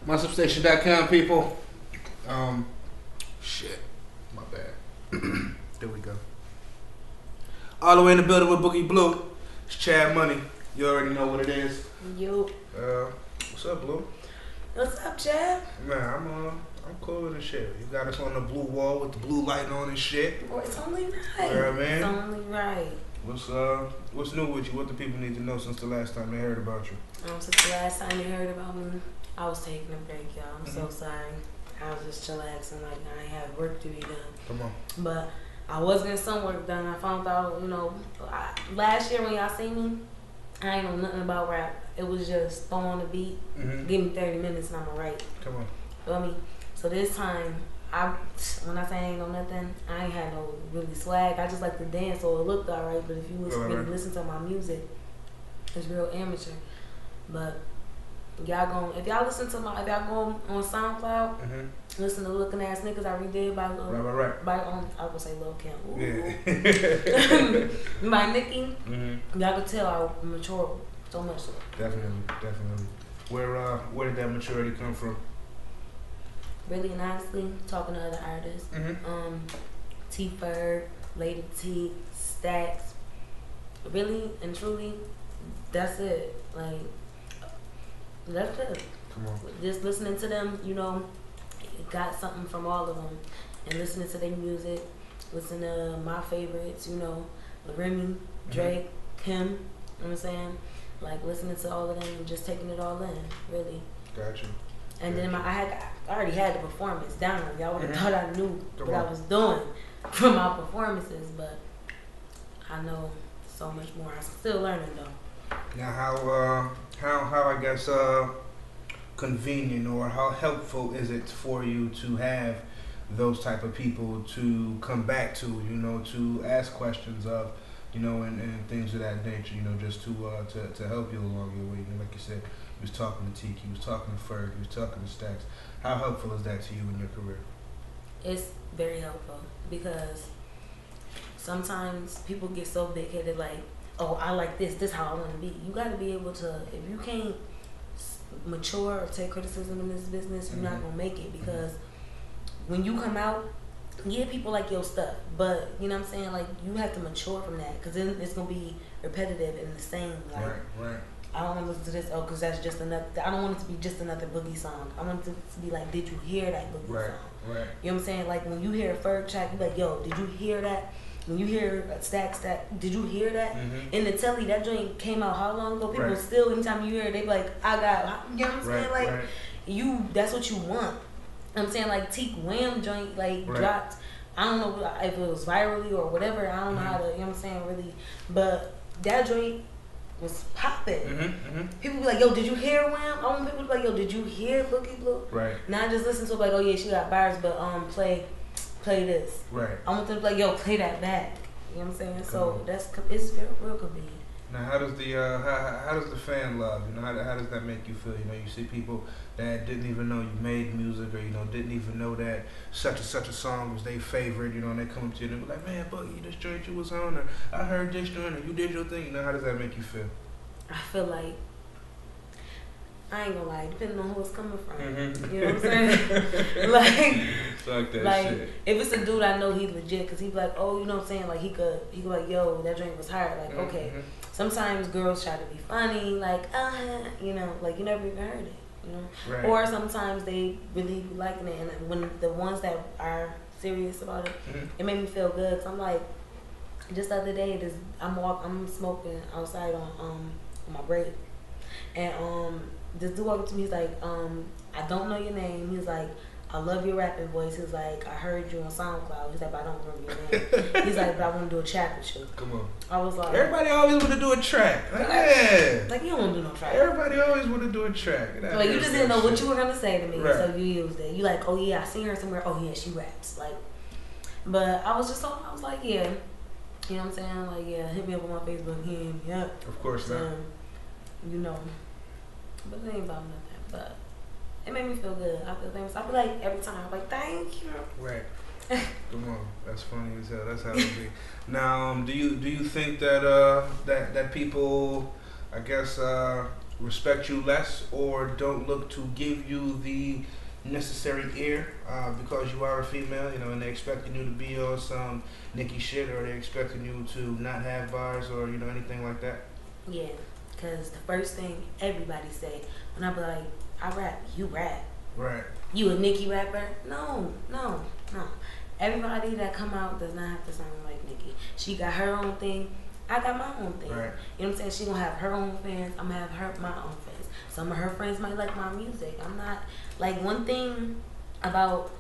MySubstation.com, people. Shit. My bad. There we go. All the way in the building with Boogie Blue. It's Chad Money. You already know what it is. Yo. What's up, Blue? What's up, Chad? Man, I'm cool with the shit. You got us on the blue wall with the blue light on and shit. Boy, it's only right. You know what I mean? It's only right. What's new with you? What do people need to know since the last time they heard about you? Since the last time you heard about me, I was taking a break, y'all. I'm so sorry. I was just chillaxing, like I ain't have work to be done. Come on. But I was getting some work done. I found out, last year when y'all seen me, I ain't know nothing about rap. It was just throw on the beat, give me 30 minutes and I'ma write. Come on. Feel me? So this time, when I say I ain't know nothing, I ain't had no really swag. I just like to dance, so it looked alright. But if you really listen to my music, it's real amateur. But if y'all go on SoundCloud, listen to Looking Ass Niggas I redid by I would say Lil Kim. Yeah. By Nicki. Y'all could tell I matured so much. Definitely. Where did that maturity come from? Really and honestly, talking to other artists, T-Ferg, Lady T, Stacks, really and truly, that's it. Like, that's it. Come on. Just listening to them, got something from all of them, and listening to their music, listening to my favorites, Remy, Drake, Kim, you know what I'm saying? Like, listening to all of them and just taking it all in, really. Gotcha. And then I already had the performance down. Y'all would have thought I knew what I was doing from my performances, but I know so much more. I'm still learning though. Now, how I guess convenient or how helpful is it for you to have those type of people to come back to, to ask questions of, and things of that nature, just to help you along your way. Like you said, you was talking to Tiki, you was talking to Ferg, you was talking to Stacks. How helpful is that to you in your career? It's very helpful because sometimes people get so big-headed, like, oh, I like this how I want to be. You got to be able to, if you can't mature or take criticism in this business, you're not going to make it, because when you come out, yeah, people like your stuff, but you know what I'm saying, like, you have to mature from that, because then it's going to be repetitive and the same, like, right. I don't want to listen to this, because that's just another, I don't want it to be just another Boogie song. I want it to be like, did you hear that Boogie song? Right. You know what I'm saying? Like, when you hear a Ferg track, you be like, yo, did you hear that? When you hear Stack, did you hear that? In the telly, that joint came out how long ago? People still, anytime you hear it, they be like, I got, you know what I'm saying? Like, that's what you want. I'm saying, like, Teak Wham joint, like, dropped. I don't know if it was virally or whatever. I don't know how to, you know what I'm saying, really. But that joint was popping. People be like, yo, did you hear Wham? I want people to be like, yo, did you hear Boogie Blue? Right. Not just listen to it like, oh yeah, she got bars, but play this. Right. I want them to be like, yo, play that back. You know what I'm saying? So it's real convenient. Now, how does the fan love? How does that make you feel? You see people that didn't even know you made music, or didn't even know that such a song was their favorite. And they come up to you and they be like, man, Boogie, this joint you was on, or I heard this joint, or you did your thing. How does that make you feel? I feel like, I ain't gonna lie, depending on who it's coming from. You know what I'm saying? like shit. If it's a dude I know he legit, cause he be like, oh, you know what I'm saying? Like he could be like, yo, that drink was hard. Like, okay. Sometimes girls try to be funny, like, like you never even heard it, Right. Or sometimes they really be liking it, and when the ones that are serious about it, it made me feel good. Cause I'm like, just the other day, I'm smoking outside on my break, and this dude walked up to me. He's like, I don't know your name. He's like, I love your rapping voice. He's like, I heard you on SoundCloud. He's like, but I don't remember your name. He's like, but I want to do a track with you. Come on. I was like, everybody always want to do a track. Like you don't want to do no track. Everybody always want to do a track. Like you just didn't know what you were gonna say to me, right. So you used it. You like, oh yeah, I seen her somewhere. Oh yeah, she raps. Like, but I was like, yeah. You know what I'm saying? Like, yeah, hit me up on my Facebook. Hit me up. Of course not. But it ain't about nothing. But it made me feel good. I feel famous. I feel like every time, I'm like, thank you. Right. Come on, that's funny as hell. That's how it be. Now, do you think that that people, I guess, respect you less or don't look to give you the necessary ear because you are a female, you know, and they're expecting you to be on some Nicki shit, or they're expecting you to not have bars, or you know, anything like that? Yeah, because the first thing everybody say when I be like, I rap, you rap. Right. You a Nicki rapper? No. Everybody that come out does not have to sound like Nicki. She got her own thing. I got my own thing. Right. You know what I'm saying? She gonna have her own fans. I'm gonna have my own fans. Some of her friends might like my music. I'm not like, one thing about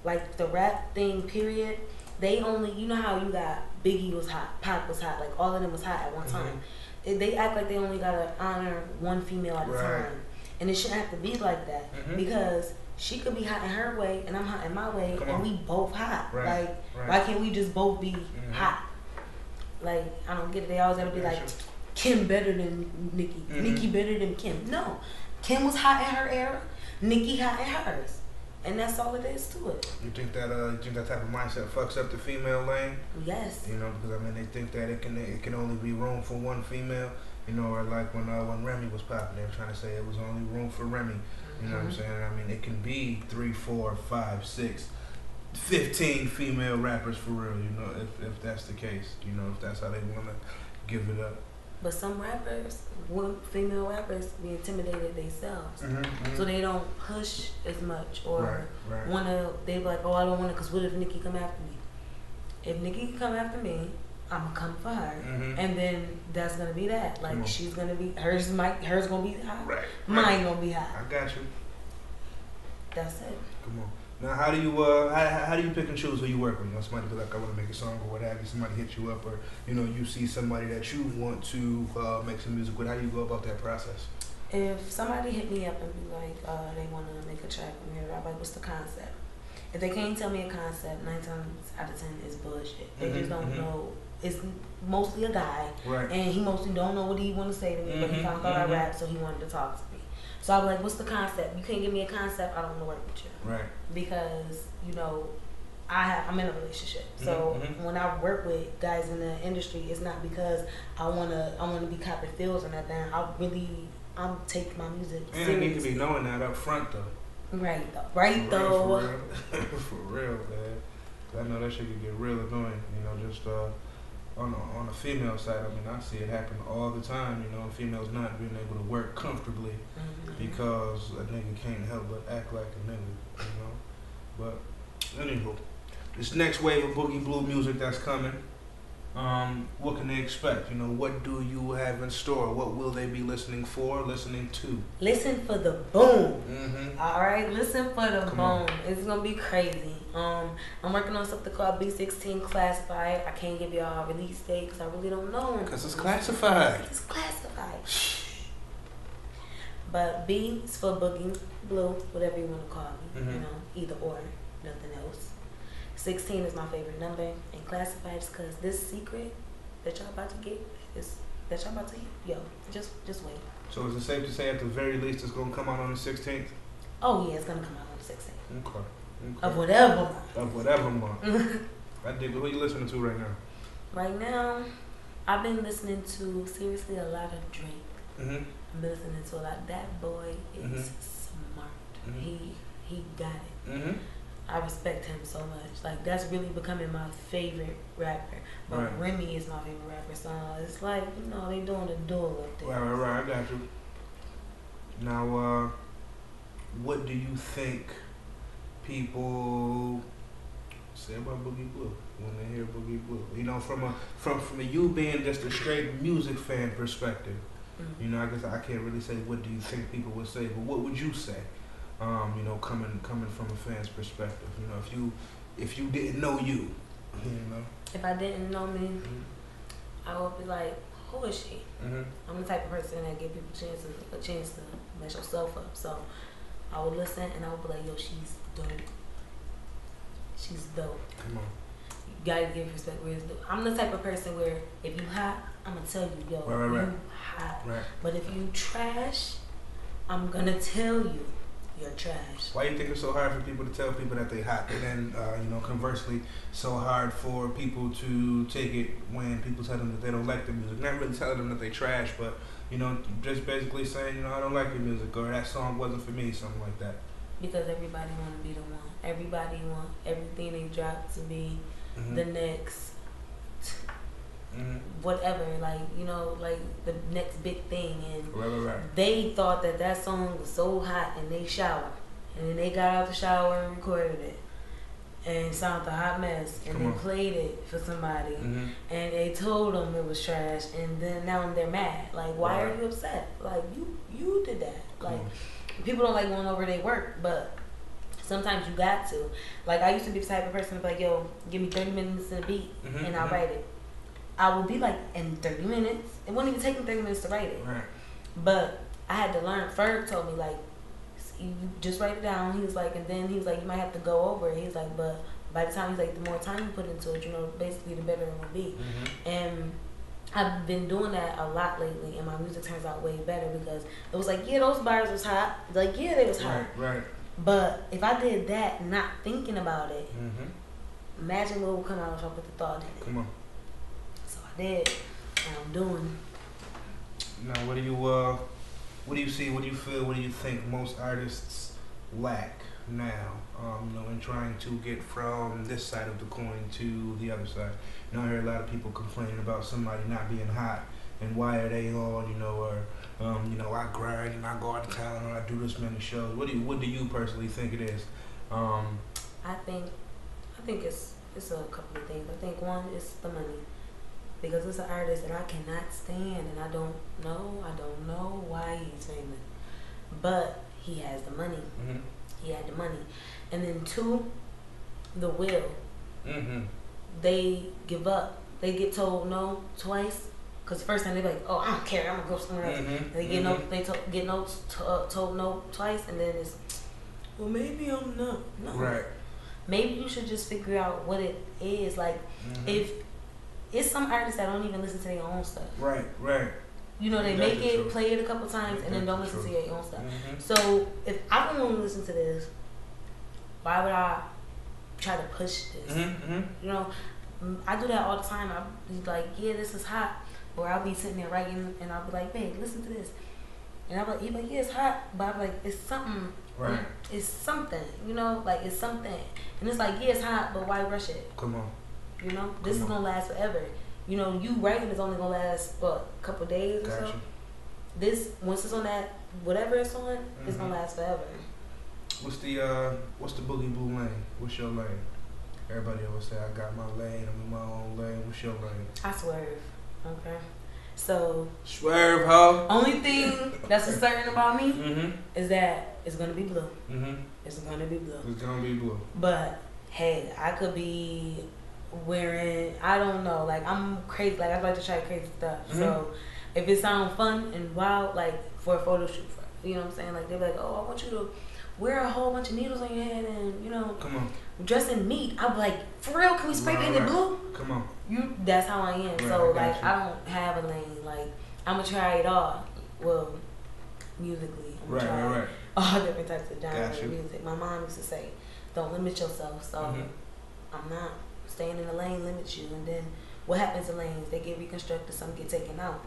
like the rap thing. Period. They only, you know how you got Biggie was hot, Pac was hot, like all of them was hot at one time. They act like they only gotta honor one female at a time, and it shouldn't have to be like that because she could be hot in her way and I'm hot in my way, and we both hot. Like, why can't we just both be hot? Like, I don't get it. They always gotta be like, Kim better than Nicki, Nicki better than Kim. No, Kim was hot in her era, Nicki hot in hers, and that's all it is to it. You think that type of mindset fucks up the female lane? Yes. You know, because I mean, they think that it can only be room for one female. You know, or like when Remy was popping, they were trying to say it was only room for Remy. You know what I'm saying? I mean, it can be 3, 4, 5, 6, 15 female rappers for real. You know, if that's the case. You know, if that's how they want to give it up. But some rappers, female rappers, be intimidated themselves, so they don't push as much, or wanna. They be like, oh, I don't want to, cause what if Nicki come after me? If Nicki come after me, I'm gonna come for her, and then that's gonna be that. Like, she's gonna be hers gonna be hot, mine gonna be hot. I got you. That's it. Come on. Now, how do you pick and choose who you work with? You know, somebody be like, I want to make a song or what have you. Somebody hit you up, or you know, you see somebody that you want to make some music with. How do you go about that process? If somebody hit me up and be like, they want to make a track from here, I'm like, what's the concept? If they can't tell me a concept, 9 times out of 10 is bullshit. They just don't know. It's mostly a guy, and he mostly don't know what he want to say to me, but he found out I rap, so he wanted to talk to me. So I'm like, what's the concept? You can't give me a concept, I don't want to work with you. Right. Because, you know, I'm in a relationship. So when I work with guys in the industry, it's not because I wanna be copping feels or nothing. I'm taking my music seriously. And they need to be knowing that up front though. Right though. For real, man. I know that shit could get real annoying, you know, just on the female side. I mean, I see it happen all the time, you know, females not being able to work comfortably because a nigga can't help but act like a nigga, you know. But anywho, this next wave of Boogie Blue music that's coming, what can they expect? You know, what do you have in store? What will they be listening to? Listen for the boom. All right, listen for the boom. It's gonna be crazy. I'm working on something called B16 Classified. I can't give y'all a release date because I really don't know. Because it's classified. It's classified. But B is for Boogie Blue, whatever you want to call me. You know, either or, nothing else. 16 is my favorite number, and classified is because this secret that y'all about to get is that y'all about to hear. Yo, just wait. So is it safe to say at the very least it's gonna come out on the 16th? Oh yeah, it's gonna come out on the 16th. Okay. Of whatever month. Of whatever month. I dig it. Who are you listening to right now? Right now, I've been listening to seriously a lot of Drake. I've been listening to a lot. That boy is smart. He got it. I respect him so much. Like, that's really becoming my favorite rapper. But Remy is my favorite rapper, so it's like, you know, they doing a duel up there. Right, I got you. Now, what do you think people say about Boogie Blue when they hear Boogie Blue? You know, from a you being just a straight music fan perspective, you know, I guess I can't really say what do you think people would say, but what would you say? You know, coming from a fan's perspective, you know, if you didn't know you know. If I didn't know me, I would be like, who is she? I'm the type of person that give people a chance to mess yourself up. So I would listen and I would be like, yo, she's dope. She's dope. Come on. You gotta give respect where it's due. I'm the type of person where if you hot, I'm gonna tell you, yo, you hot. But if you trash, I'm gonna tell you. you're trash. Why do you think it's so hard for people to tell people that they hot, and then conversely, so hard for people to take it when people tell them that they don't like the music? Not really telling them that they trash, but just basically saying, I don't like your music, or that song wasn't for me, something like that. Because everybody want to be the one. Everybody want everything they drop to be the next whatever, like the next big thing, and right. They thought that song was so hot, and they showered, and then they got out the shower and recorded it, and sounded a hot mess, and then played it for somebody, and they told them it was trash, and then now they're mad. Like, why are you upset? Like, you did that. Like, people don't like going over their work, but sometimes you got to. Like, I used to be the type of person to be like, yo, give me 30 minutes in a beat, and I'll write it. I would be like, in 30 minutes. It wouldn't even take me 30 minutes to write it. Right. But I had to learn. Ferg told me, like, you just write it down. He was like, and then he was like, you might have to go over it. He's like, but by the time, he's like, the more time you put into it, basically the better it will be. And I've been doing that a lot lately, and my music turns out way better because it was like, yeah, those bars was hot. Like, yeah, they was hot. Right. But if I did that, not thinking about it, imagine what would come out if I put the thought in it. Come on. So I did, and I'm doing. Now, what do you see? What do you feel? What do you think most artists lack now? In trying to get from this side of the coin to the other side. I hear a lot of people complaining about somebody not being hot, and why are they on? I grind and I go out of town and I do this many shows. What do you personally think it is? I think it's a couple of things. I think one is the money. Because it's an artist that I cannot stand, and I don't know why he's famous. But he has the money. He had the money. And then two, the will. They give up. They get told no twice. Because the first time they be like, oh, I don't care, I'm going to go somewhere else. They get told no twice, and then it's, well, maybe I'm not. No. Right. Maybe you should just figure out what it is. Like, if it's some artists that don't even listen to their own stuff. Right. They make it, play it a couple times, and then don't listen to their own stuff. So if I don't want to listen to this, why would I try to push this? I do that all the time. I'll be like, yeah, this is hot. Or I'll be sitting there writing, and I'll be like, babe, listen to this. And I'll be like, yeah, it's hot. But I'll be like, it's something. Right. It's something. Like, it's something. And it's like, yeah, it's hot, but why rush it? Come on. This is going to last forever. You writing is only going to last, a couple days or so. This, once it's on that, whatever it's on, it's going to last forever. What's the Boogie Blue lane? What's your lane? Everybody always say, I got my lane, I'm in my own lane. What's your lane? I swerve. Okay. So. Swerve, ho. Only thing that's for certain about me is that it's going to be blue. It's going to be blue. It's going to be blue. But, hey, I could be wearing, I don't know, like, I'm crazy, like, I like to try crazy stuff. So if it sounds fun and wild, like, for a photo shoot, you know what I'm saying, like, they're like, oh, I want you to wear a whole bunch of needles on your head and come on, dress in meat. I'm like, for real, can we spray paint it blue? Come on, that's how I am. So like, I don't have a lane. Like, I'm gonna try it all. Well, musically, I'm gonna try all different types of genres of music. My mom used to say, don't limit yourself. So I'm not. Staying in the lane limits you, and then what happens in lanes? They get reconstructed, some get taken out.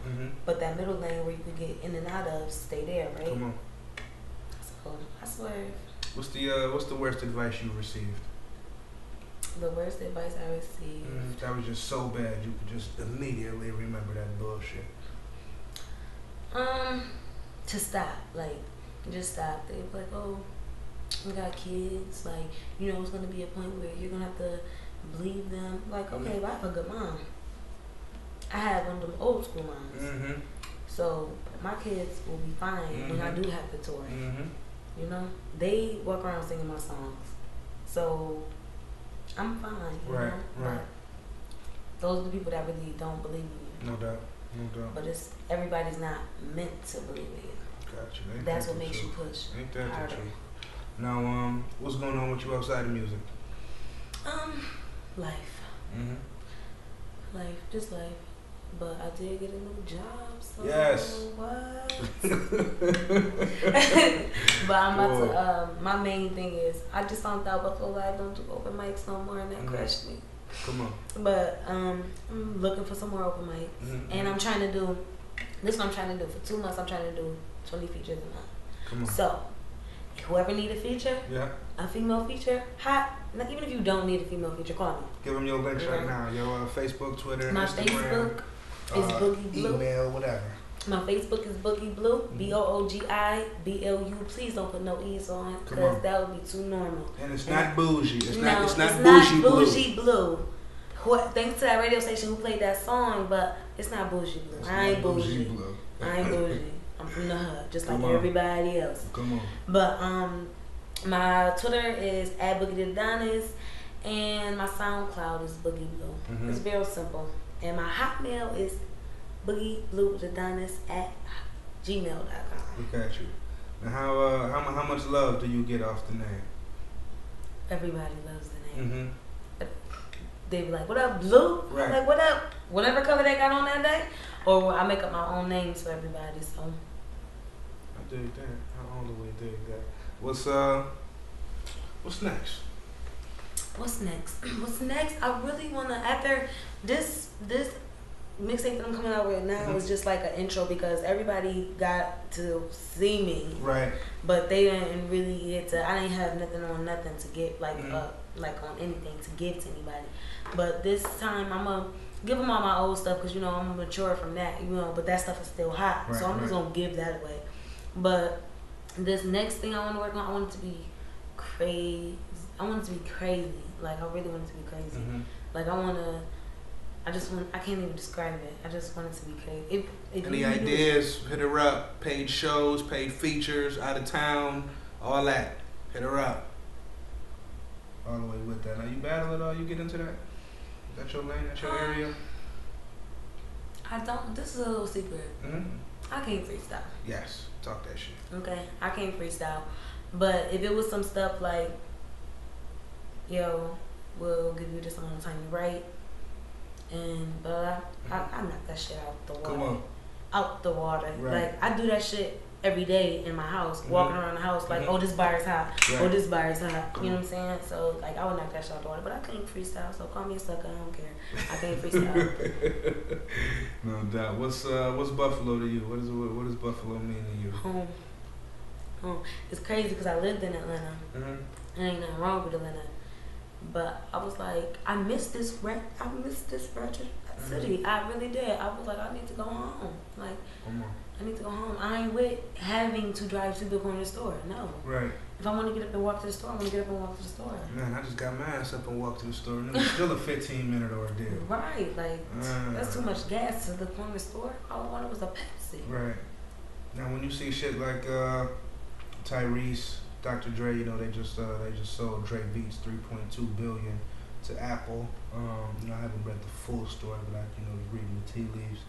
But that middle lane where you could get in and out of, stay there, right? Come on. So I swear. What's the worst advice you received? The worst advice I received. That was just so bad you could just immediately remember that bullshit. To stop, like, just stop. They be like, oh, we got kids, like, it's gonna be a point where you're gonna have to believe them. Like, okay, well, I have a good mom. I have one of them old school moms. So my kids will be fine when I do have to tour. They walk around singing my songs. So I'm fine. Right. But those are the people that really don't believe me. No doubt. But everybody's not meant to believe it. Gotcha. That's what makes you push. Ain't that harder. the truth? Now, what's going on with you outside of music? Life. Life, just life. But I did get a new job, so yes. what? But I'm about to. My main thing is I just found out Buffalo Live don't do open mics no more, and that crushed me. Come on. But I'm looking for some more open mics, and I'm trying to do. This is what I'm trying to do. For 2 months, I'm trying to do 20 features a month. Come on. So, whoever need a feature, a female feature, even if you don't need a female feature, call me. Give them your links right now. Your Facebook, Twitter, my Instagram. My Facebook is Boogie Blue. Email, whatever. My Facebook is Boogie Blue. BOOGIBLU. Please don't put no E's on, because that would be too normal. And it's not bougie. It's not bougie blue. Thanks to that radio station who played that song, but it's not bougie blue. I ain't bougie. I ain't bougie. I'm from the hood, just like everybody else. Come on. But my Twitter is @BoogieTheAdonis, and my SoundCloud is Boogie Blue. It's very simple. And my Hotmail is BoogieBlueTheAdonis@gmail.com. Look at you. Now, how much love do you get off the name? Everybody loves the name. They be like, "What up, Blue?" Right. I'm like, "What up?" Whatever color they got on that day, or I make up my own names for everybody. So I dig that. I all the way dig that. What's next? What's next? What's next? I really wanna, after this mixtape that I'm coming out with now was just like an intro, because everybody got to see me, right? But they didn't really get to. I didn't have nothing to get like on anything to give to anybody. But this time I'm gonna give them all my old stuff, because I'm mature from that, But that stuff is still hot, so I'm just gonna give that away. But this next thing I want to work on, I want it to be crazy. I want it to be crazy. Like, I really want it to be crazy. Like, I can't even describe it. I just want it to be crazy. Any ideas? Hit her up. Paid shows, paid features, out of town, all that. Hit her up. All the way with that. Now, you battle at all? You get into that? Is that your lane? That's your area? I don't. This is a little secret. I can't freestyle. Yes. Talk that shit. Okay? I can't freestyle. But if it was some stuff like, yo, we'll give you this amount of time to write, but I knock that shit out the water. Come on. Out the water. Right. Like, I do that shit every day in my house, walking around the house like, oh, this bar is hot. Right. Oh, this bar is hot. You know what I'm saying? So, like, I would knock that shit out the water, but I can't freestyle, so call me a sucker. I don't care. I can't freestyle. No doubt. What's Buffalo to you? What does Buffalo mean to you? Home. It's crazy because I lived in Atlanta. And ain't nothing wrong with Atlanta. But I was like, I miss this ratchet city. I really did. I was like, I need to go home. Like, I need to go home. I ain't with having to drive to the corner store. No. Right. If I want to get up and walk to the store, I want to get up and walk to the store. Man, I just got my ass up and walked to the store, and it was still a 15-minute ordeal. Right. Like, that's too much gas to the corner store. All I wanted was a Pepsi. Right. Now, when you see shit like Tyrese, Dr. Dre, they just sold Dre Beats $3.2 billion to Apple. I haven't read the full story, but I reading the tea leaves.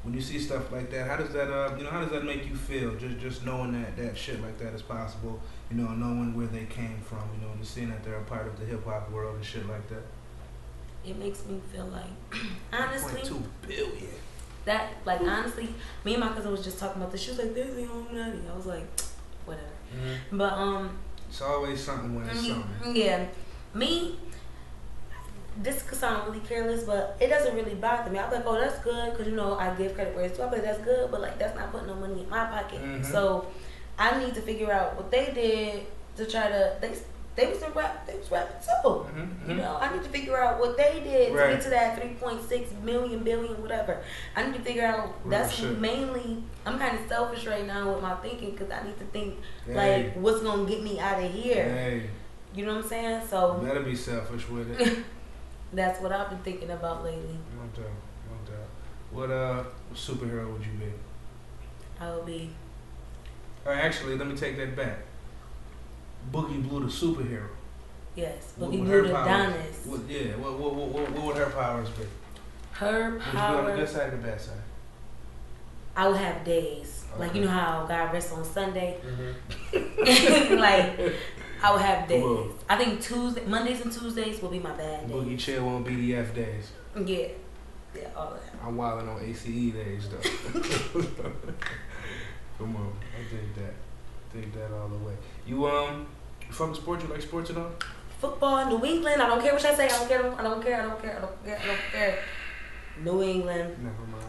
When you see stuff like that, how does that make you feel? Just knowing that shit like that is possible, knowing where they came from, just seeing that they're a part of the hip hop world and shit like that. It makes me feel like, honestly, $3.2 billion. That, like, honestly, me and my cousin was just talking about this. She was like, "There's the Illuminati." I was like, whatever. But it's always something when it's something. Yeah, me. This could sound really careless, but it doesn't really bother me. I'm like, oh, that's good, because I give credit where it's due. I'm like, that's good, but like, that's not putting no money in my pocket. So I need to figure out what they did to try to. They was rapping too. I need to figure out what they did to get to that 3.6 million billion whatever. I need to figure out. That's mainly. I'm kind of selfish right now with my thinking, because I need to think like, what's gonna get me out of here. You know what I'm saying? So you better be selfish with it. That's what I've been thinking about lately. No doubt. What superhero would you be? I would be. Actually, let me take that back. Boogie Blue the superhero. Yes, Boogie Blue the Adonis. What would her powers be? Her powers. Would you be on the good side or the bad side? I would have days. Okay. Like, how God rests on Sunday? Like, I would have days. Cool. I think Mondays and Tuesdays will be my bad days. Boogie chill on BDF days. Yeah, all of that. I'm wilding on ACE days, though. Come on, I did that. dig that all the way. You fucking sports? You like sports at all? Football, New England. I don't care what I say. I don't care. I don't care. I don't care. I don't care. I don't care. New England. Never mind.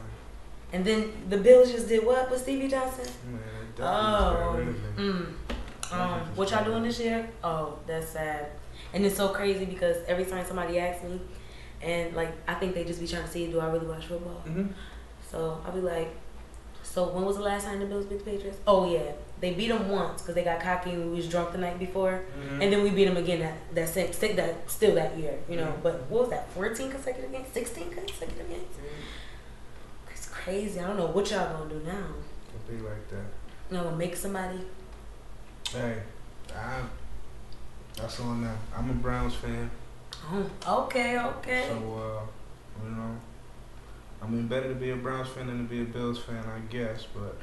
And then the Bills just did what with Stevie Johnson? Man, what y'all doing this year? Oh, that's sad. And it's so crazy because every time somebody asks me, and like I think they just be trying to see, do I really watch football? Mm-hmm. So I'll be like, so when was the last time the Bills beat the Patriots? Oh yeah, they beat them once because they got cocky and we was drunk the night before, and then we beat them again still that year, you know. But what was that? 14 consecutive games? 16 consecutive games? It's crazy. I don't know what y'all gonna do now. It'll be like that. You know, make somebody. Hey, that's on now. I'm a Browns fan. Oh, okay. So, you know, I mean, better to be a Browns fan than to be a Bills fan, I guess. But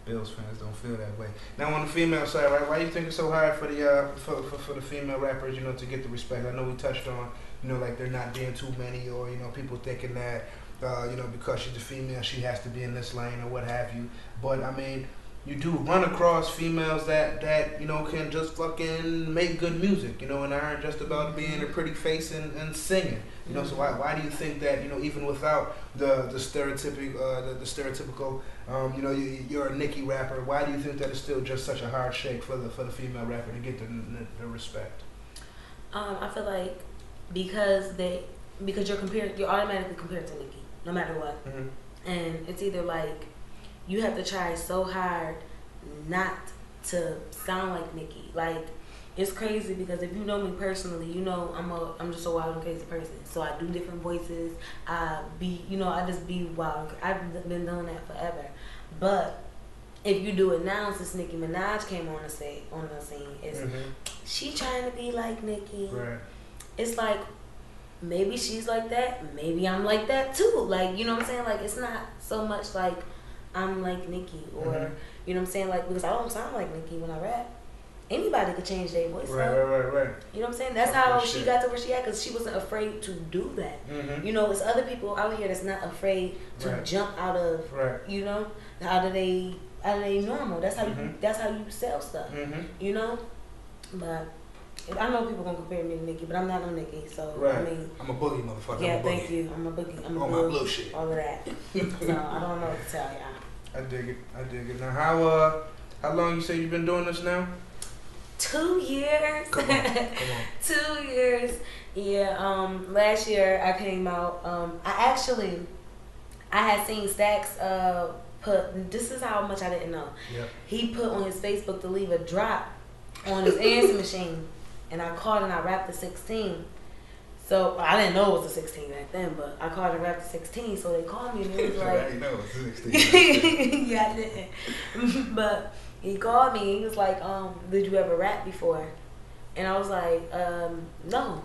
Bills fans don't feel that way. Now, on the female side, right? Why do you think it's so hard for the for the female rappers, you know, to get the respect? I know we touched on, you know, like there not being too many, or you know, people thinking that, you know, because she's a female, she has to be in this lane or what have you. But I mean, you do run across females that you know can just fucking make good music, you know, and aren't just about being a pretty face and singing, you know. So why do you think that, you know, even without the stereotypical you know, you're a Nicki rapper, why do you think that it's still just such a hard shake for the female rapper to get the respect? I feel like because you're automatically compared to Nicki no matter what, and it's either like you have to try so hard not to sound like Nicki. Like, it's crazy because if you know me personally, you know I'm just a wild and crazy person. So I do different voices. I just be wild. I've been doing that forever. But if you do it now, since Nicki Minaj came on the scene, is she trying to be like Nicki? Right. It's like maybe she's like that, maybe I'm like that too. Like, you know what I'm saying? Like, it's not so much like I'm like Nicki, or you know what I'm saying, like, because I don't sound like Nicki when I rap. Anybody could change their voice. Right. You know what I'm saying? That's how she got to where she at, because she wasn't afraid to do that. You know, it's other people out here that's not afraid to jump out of, you know, out of they normal. That's how you sell stuff. You know, but I know people gonna compare me to Nicki, but I'm not no Nicki, so I mean, I'm a Boogie motherfucker. Yeah, thank you. I'm a Boogie. I'm a all my blue shit. All of that. So I don't know what to tell y'all. I dig it. Now, how long you say you've been doing this now? 2 years. Come on. 2 years. Yeah. Last year I came out. I had seen Stacks put. This is how much I didn't know. Yep. He put on his Facebook to leave a drop on his answering machine, and I called and I rapped the 16. So I didn't know it was a 16 back then, but I called and rapped the 16. So they called me and it was like, I didn't know it was 16. yeah, I didn't. But he called me and he was like, did you ever rap before? And I was like, no.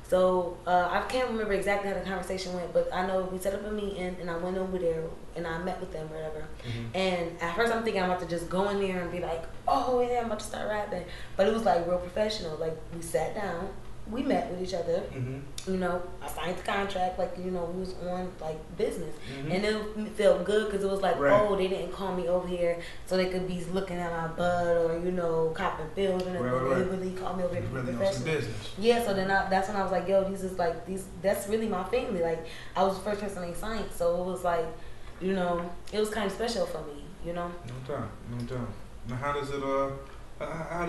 So I can't remember exactly how the conversation went, but I know we set up a meeting and I went over there and I met with them or whatever. And at first I'm thinking I'm about to just go in there and be like, oh yeah, I'm about to start rapping. But it was like real professional. Like, we sat down, we met with each other, you know, I signed the contract, like, you know, we was on like business. And it felt good because it was like, oh, they didn't call me over here so they could be looking at my butt or, you know, copping pills and everything. They really called me over here to be professional. Yeah, so then that's when I was like, yo, that's really my family. Like, I was the first person they signed, so it was like, you know, it was kind of special for me, you know. No doubt. Now, how does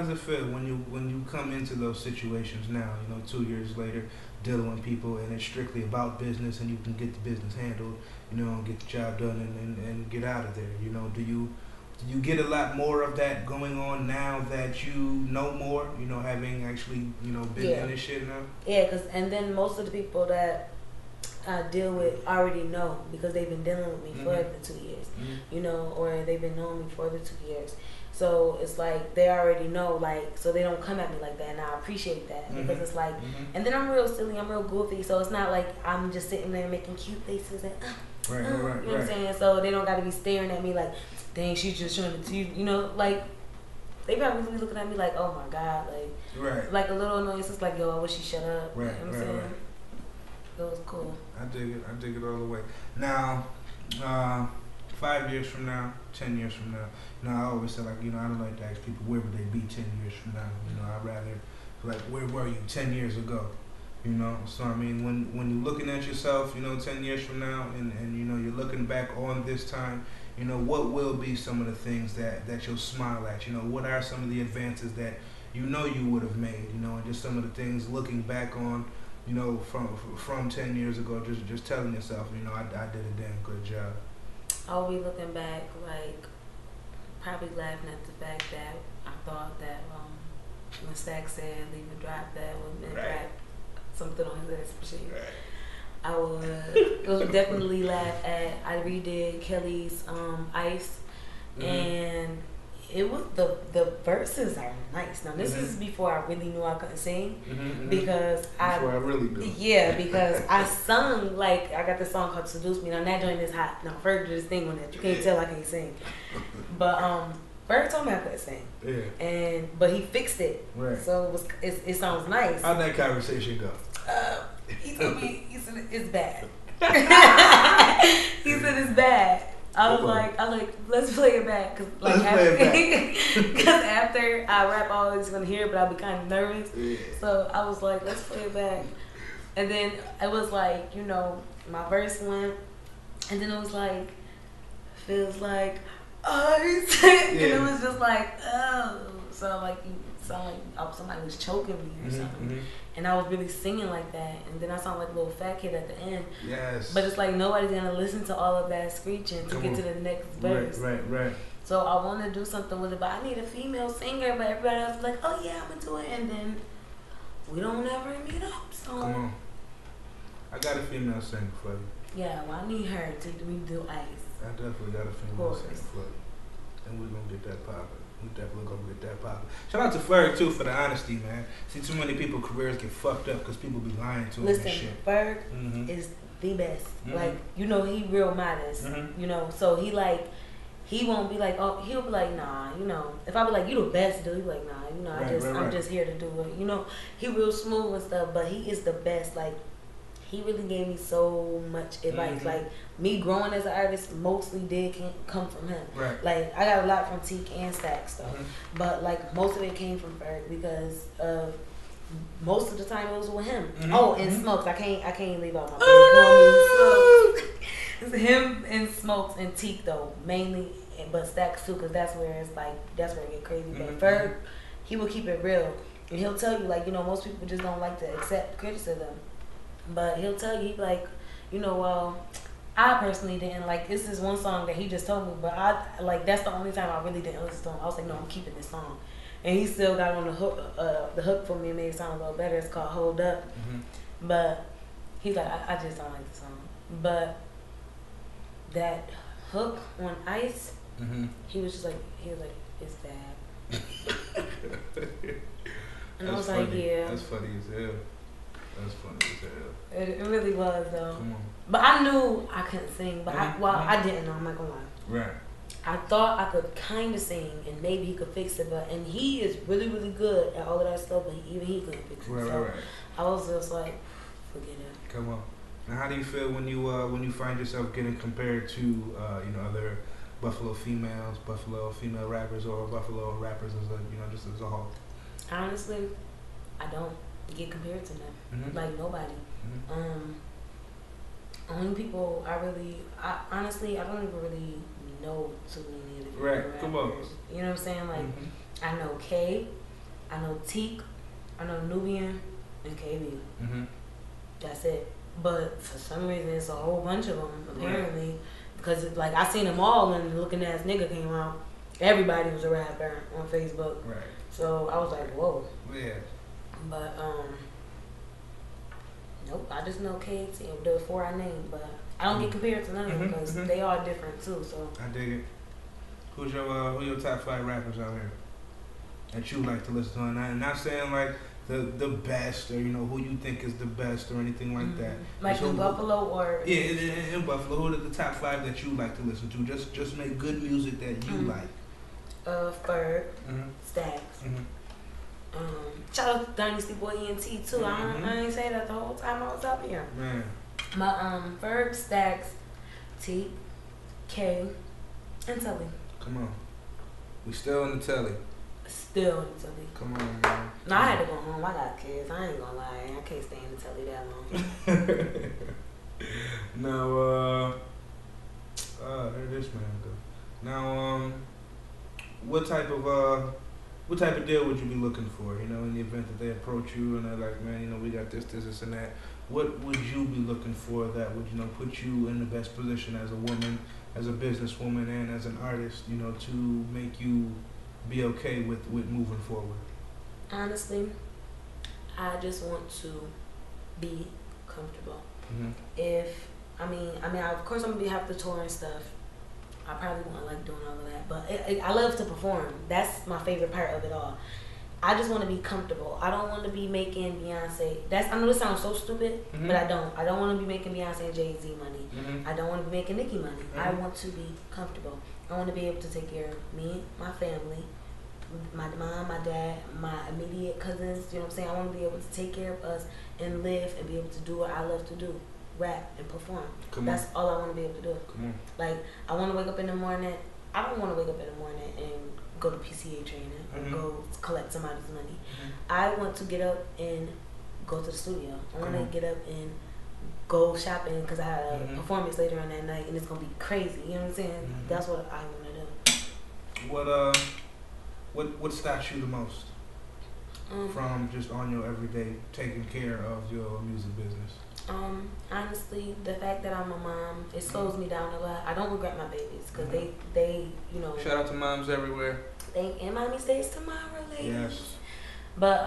it feel when you come into those situations now, you know, 2 years later, dealing with people and it's strictly about business and you can get the business handled, you know, and get the job done and get out of there, you know? Do you get a lot more of that going on now that you know more, you know, having actually, you know, been in this shit now? Yeah, and then most of the people that I deal with already know because they've been dealing with me for the 2 years, you know, or they've been knowing me for the 2 years. So it's like they already know, like, so they don't come at me like that, and I appreciate that because it's like, and then I'm real silly, I'm real goofy, so it's not like I'm just sitting there making cute faces and you know what I'm saying? So they don't got to be staring at me like, dang, she's just showing it to you, you know, like they probably be looking at me like, oh my god, like, like a little annoyance. It's like, yo, I wish she shut up. You know what I'm saying? It was cool. I dig it all the way. Now, 5 years from now, 10 years from now. I always say like, I don't like to ask people where would they be 10 years from now. I'd rather like where were you 10 years ago. So I mean, when you're looking at yourself, 10 years from now, and you're looking back on this time, what will be some of the things that you'll smile at? What are some of the advances that you would have made? And just some of the things looking back on, from 10 years ago, just telling yourself, I did a damn good job. I'll be looking back, like, probably laughing at the fact that I thought that when Stack said leave a drop, that would have been something on his ass for shit. Right. I would definitely laugh at. I redid Kelly's Ice, and it was the verses are nice. Now this is before I really knew I couldn't sing, because before I really knew. Yeah, because I sung, like, I got this song called "Seduce Me." Now that joint is hot. Now Ferg did this thing on that. You can't tell I can't sing, but Ferg told me I couldn't sing. Yeah. But he fixed it. Right. So it sounds nice. How'd that conversation go? He told me, he said it's bad. He said it's bad. I was like, let's play it back, cause after I rap, I always gonna hear it, but I'll be kind of nervous. Yeah. So I was like, let's play it back. And then it was like, my verse went, and then it was like, feels like ice, and it was just like, oh, so like you sound like somebody was choking me or something. And I was really singing like that, and then I sound like a little fat kid at the end. Yes. But it's like nobody's gonna listen to all of that screeching to get to the next verse. Right. So I want to do something with it, but I need a female singer. But everybody else is like, oh yeah, I'm gonna do it, and then we don't ever meet up. So come on, I got a female singer for you. Yeah, well I need her to redo Ice. I definitely got a female singer for you, and we're gonna get that poppin'. We definitely gonna get that poppin'. Shout out to Ferg too for the honesty, man. See, too many people careers get fucked up because people be lying to them. Listen, and shit. Ferg is the best. Like, he real modest. So he won't be like, oh, he'll be like, nah, if I be like, you the best dude, he be like, nah, I'm just here to do it. He real smooth and stuff, but he is the best. Like, he really gave me so much advice. Like, me growing as an artist mostly did come from him. Right. Like, I got a lot from Teak and Stack stuff, but like most of it came from Ferg because most of the time it was with him. Oh, and Smokes. I can't leave out my big homie. It's him and Smokes and Teak though mainly, but Stacks too, because that's where it get crazy. But Ferg, he will keep it real, and he'll tell you like, most people just don't like to accept criticism. But he'll tell you, he'd be like, I personally didn't like, this is one song that he just told me, but that's the only time I really didn't listen to him. I was like, no, I'm keeping this song. And he still got on the hook for me and made it sound a little better. It's called Hold Up. But he's like, I just don't like the song. But that hook on Ice, he was like, it's bad. And I was like, yeah. That's funny as hell. That's funny as hell. It really was though. Come on. But I knew I couldn't sing. But I didn't know. I'm not gonna lie. Right. I thought I could kind of sing, and maybe he could fix it. And he is really, really good at all of that stuff. But even he couldn't fix it. Right. I was just like, forget it. Come on. Now, how do you feel when you find yourself getting compared to other Buffalo females, Buffalo female rappers, or Buffalo rappers just as a whole? Honestly, I don't get compared to them. Like nobody. Only people I honestly I don't even really know too many of the people rappers. Come on. You know what I'm saying? Like I know K, I know Teak, I know Nubian, and KB. That's it. But for some reason it's a whole bunch of them apparently, because like I seen them all when the Looking Ass Nigga came out. Everybody was a rapper on Facebook. Right. So I was like, whoa. Yeah. But nope. I just know KT and the four I named, but I don't get compared to none of them because they are different too. So I dig it. Who your top 5 rappers out here that you like to listen to? And I'm not saying like the best or who you think is the best or anything like that. Like in Buffalo or in Buffalo, who are the top 5 that you like to listen to? Just make good music that you like. Ferg, Stacks. Shout out to Dynasty Boy ENT too. I ain't say that the whole time I was up here. Man. My Ferg, Stacks, T, K, And telly. Come on. We still in the telly. Still in the telly. Come on, man. No, I had to go home. I got kids. I ain't gonna lie. I can't stay in the telly that long. Now, there this man go. Now, what type of deal would you be looking for? You know, in the event that they approach you and they're like, man, you know, we got this, and that. What would you be looking for that would, you know, put you in the best position as a woman, as a businesswoman, and as an artist, you know, to make you be okay with moving forward? Honestly, I just want to be comfortable. Of course, I'm gonna have to tour and stuff. I probably won't like doing all of that, but I love to perform. That's my favorite part of it all. I just want to be comfortable. I don't want to be making Beyonce. I know this sounds so stupid, but I don't. I don't want to be making Beyonce and Jay-Z money. I don't want to be making Nicki money. I want to be comfortable. I want to be able to take care of me, my family, my mom, my dad, my immediate cousins. You know what I'm saying? I want to be able to take care of us and live and be able to do what I love to do. Rap and perform. That's all I want to be able to do. Like, I want to wake up in the morning. I don't want to wake up in the morning and go to PCA training or go collect somebody's money. I want to get up and go to the studio. I want to get up and go shopping because I had a performance later on that night and it's gonna be crazy. You know what I'm saying? That's what I want to do. What stops you the most from just on your everyday taking care of your music business? Honestly, the fact that I'm a mom, it slows me down a lot. I don't regret my babies because they, you know. Shout out to moms everywhere. And mommy stays tomorrow, ladies. Yes. But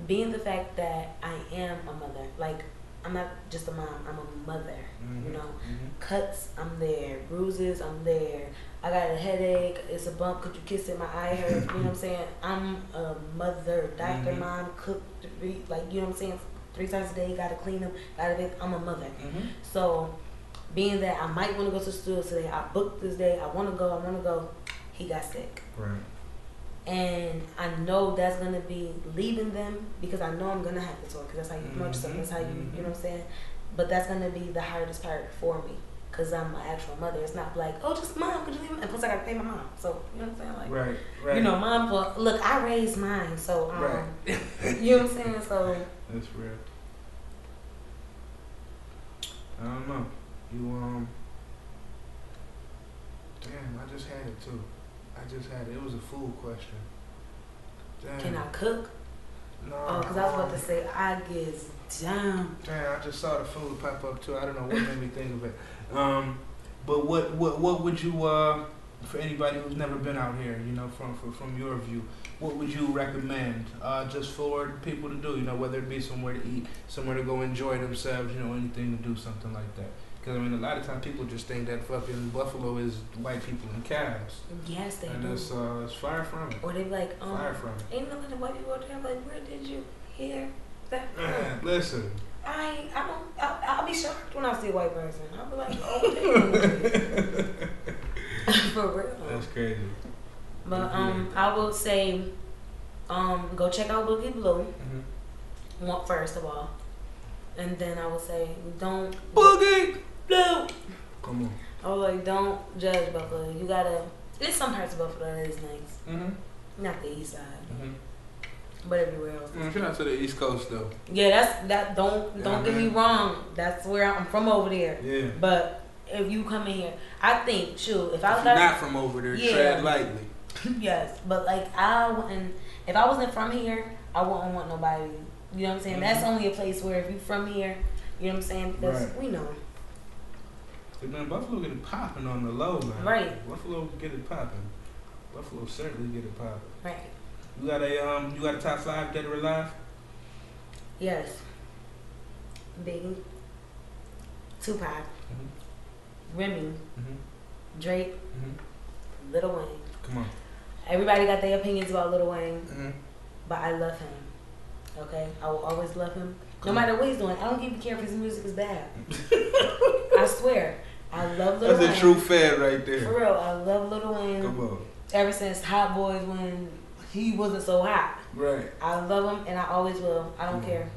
being the fact that I am a mother, like I'm not just a mom, I'm a mother. You know, cuts, I'm there. Bruises, I'm there. I got a headache. It's a bump. Could you kiss it? My eye hurts. You know what I'm saying? I'm a mother, doctor, mom, cook, like you know what I'm saying. 3 times a day, gotta clean them, I'm a mother. So, being that I might want to go to the studio today, I booked this day, I want to go, he got sick. Right. And I know that's going to be leaving them because I know I'm going to have to talk because that's how you promote yourself, that's how you know what I'm saying? But that's going to be the hardest part for me because I'm an actual mother. It's not like, oh, just mom, could you leave me? And plus I got to pay my mom. So, you know what I'm saying? Like, right. You know, mom, look, I raised mine. So, you know what I'm saying? So. That's real. I don't know. Damn, I just had it too. It was a food question. Damn. Can I cook? No. Oh, because I was about to say, I get down. Damn, I just saw the food pop up too. I don't know what made me think of it. But what would you, for anybody who's never been out here, you know, from your view, what would you recommend just for people to do, you know, whether it be somewhere to eat, somewhere to go enjoy themselves, you know, anything to do, something like that? Because, I mean, a lot of times people just think that fucking Buffalo is white people and cows. Yes, they do. And it's far from it. Or they be like, far from it. Ain't none of the white people out there. I'm like, where did you hear that? Man, listen. I'll be shocked when I see a white person. I'll be like, oh, damn. For real. That's crazy. But I will say, go check out Boogie Blue. First of all, and then I will say, don't Boogie Blue. Come on. I was like, don't judge Buffalo. You gotta. There's some parts of Buffalo that is nice. Not the east side, but everywhere else. Shout out to the East Coast though. Yeah, don't get me wrong. That's where I'm from over there. Yeah. But if you come in here, I think if you're not from over there, tread lightly. Yes, but like if I wasn't from here, I wouldn't want nobody. You know what I'm saying? That's only a place where if you from here, you know what I'm saying? Because we know. Man, Buffalo get it popping on the low, man. Right. Buffalo get it popping. Buffalo certainly get it popping. Right. You got a top 5 dead or alive? Yes. Biggie, Tupac, Remy, Drake, Lil Wayne. Come on. Everybody got their opinions about Lil Wayne, but I love him. Okay, I will always love him, no matter what he's doing. I don't even care if his music is bad. I swear, I love Lil Wayne. That's a true fan right there. For real, I love Lil Wayne. Come on. Ever since Hot Boys when he wasn't so hot. Right. I love him and I always will. I don't care.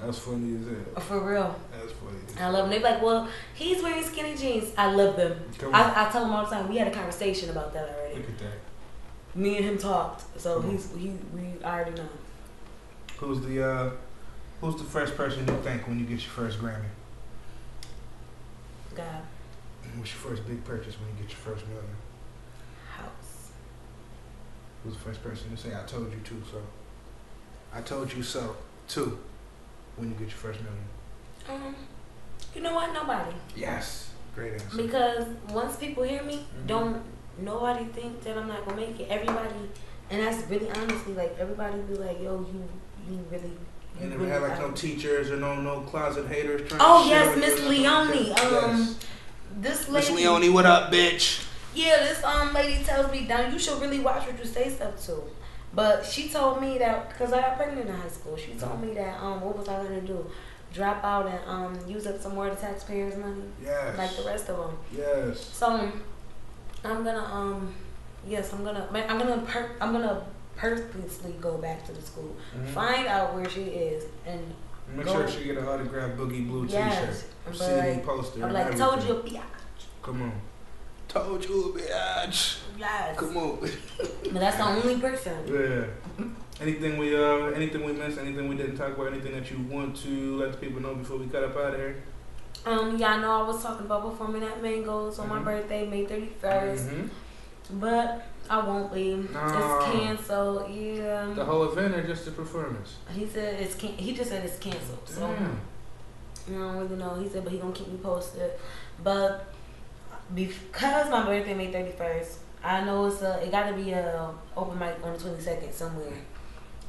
That's funny as hell. For real. That's funny. I love them. They be like, well, he's wearing skinny jeans. I love them. I tell him all the time. We had a conversation about that already. Look at that. Me and him talked, so we already know. Who's the first person you think when you get your first Grammy? God. What's your first big purchase when you get your first million? House. Who's the first person to say I told you to so? I told you so too. When you get your first million. You know what? Nobody. Yes. Great answer. Because once people hear me, don't nobody think that I'm not gonna make it. Everybody, and that's really honestly like everybody be like, yo, you really. You never had like no teachers or no closet haters trying Oh to yes, Miss Leonie. Yes. This lady. Miss Leonie, what up, bitch? Yeah, this lady tells me, "Down, you should really watch what you say stuff to." But she told me that because I got pregnant in high school, she told me that what was I gonna do? Drop out and use up some more of the taxpayers' money. Yes. Like the rest of them. Yes. So I'm gonna I'm gonna purposely go back to the school, find out where she is, and make sure she get an autographed Boogie Blue T-shirt, CD poster. I'm like, told you a biatch. Come on. Told you a biatch. Yes. Come on. But that's the only person. Yeah. Anything we missed? Anything we didn't talk about? Anything that you want to let the people know before we cut up out of here? Yeah, I know I was talking about performing at Mango's on my birthday, May 31st. But I won't be. It's canceled. Yeah. The whole event or just the performance? He said he just said it's canceled. So I don't really know. He said, but he gonna keep me posted. But because my birthday May 31st, I know it got to be a open mic on the 22nd somewhere.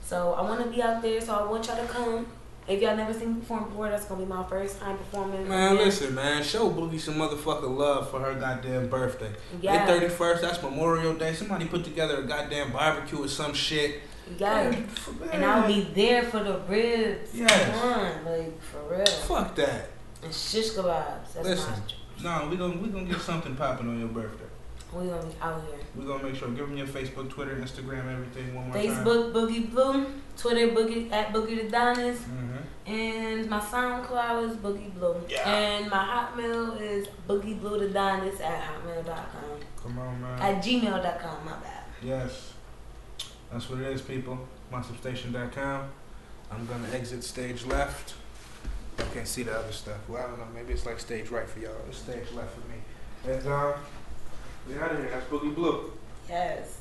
So I want to be out there. So I want y'all to come. If y'all never seen me perform before, that's gonna be my first time performing. Man, listen, man. Show Boogie some motherfucking love for her goddamn birthday. Yeah. May 31st, that's Memorial Day. Somebody put together a goddamn barbecue or some shit. Yeah. And I'll be there for the ribs. Yes. Come on, like for real. Fuck that. And shish kebabs. That's listen, my no, we gonna get something popping on your birthday. We gonna be out here. We gonna make sure. Give them your Facebook, Twitter, Instagram, everything. One more Facebook, time. Boogie Blue. Twitter, Boogie at Boogie the Donis. And my SoundCloud is Boogie Blue. Yeah. And my Hotmail is boogiebluethedonis at hotmail.com. Come on, man. At gmail.com, my bad. Yes. That's what it is, people. MonsterStation.com. I'm gonna exit stage left. I can't see the other stuff. Well, I don't know. Maybe it's like stage right for y'all. It's stage left for me. And we out of here. That's Boogie Blue. Yes.